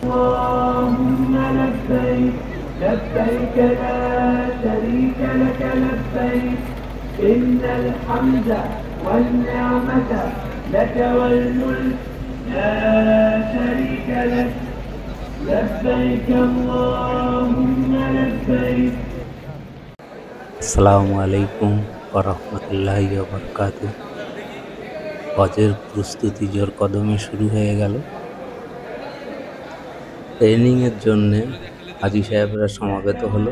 اللهم لبيك لبيك لا شريك لك لبيك إن الحمد والنعمة لك والملك لا شريك لك لبيك اللهم لبيك। আসসালামু আলাইকুম ওয়া রাহমাতুল্লাহি ওয়া বারাকাতুহু। হজের প্রস্তুতি জোর কদমে শুরু হয়ে গেল। ট্রেনিংয়ের জন্যে হাজী সাহেবরা সমাবেত হলো।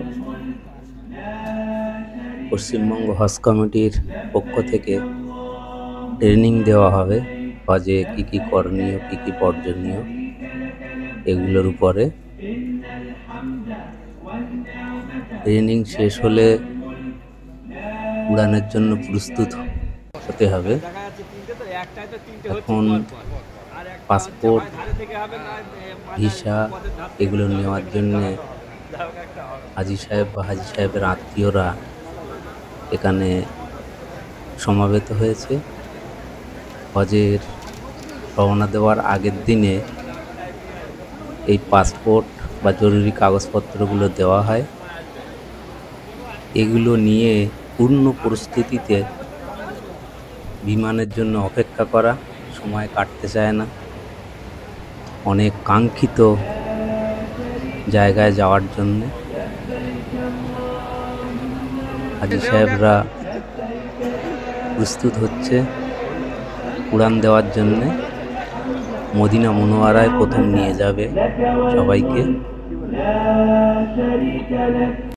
পশ্চিমবঙ্গ হজ কমিটির পক্ষ থেকে ট্রেনিং দেওয়া হবে হজে কী কী করণীয়, কী কী বর্জনীয়, এগুলোর উপরে। ট্রেনিং শেষ হলে উড়ানের জন্য প্রস্তুত হতে হবে। এখন পাসপোর্ট, ভিসা এগুলো নেওয়ার জন্যে হাজী সাহেব বা হাজী সাহেবের আত্মীয়রা এখানে সমাবেত হয়েছে। হজের রওনা দেওয়ার আগের দিনে এই পাসপোর্ট বা জরুরি কাগজপত্রগুলো দেওয়া হয়। এগুলো নিয়ে পূর্ণ প্রস্তুতিতে বিমানের জন্য অপেক্ষা করা, সময় কাটতে চায় না। অনেক কাঙ্ক্ষিত জায়গায় যাওয়ার জন্যে হাজী সাহেবরা প্রস্তুত হচ্ছে উড়ান দেওয়ার জন্যে। মদিনা মুনওয়ারায় প্রথম নিয়ে যাবে সবাইকে।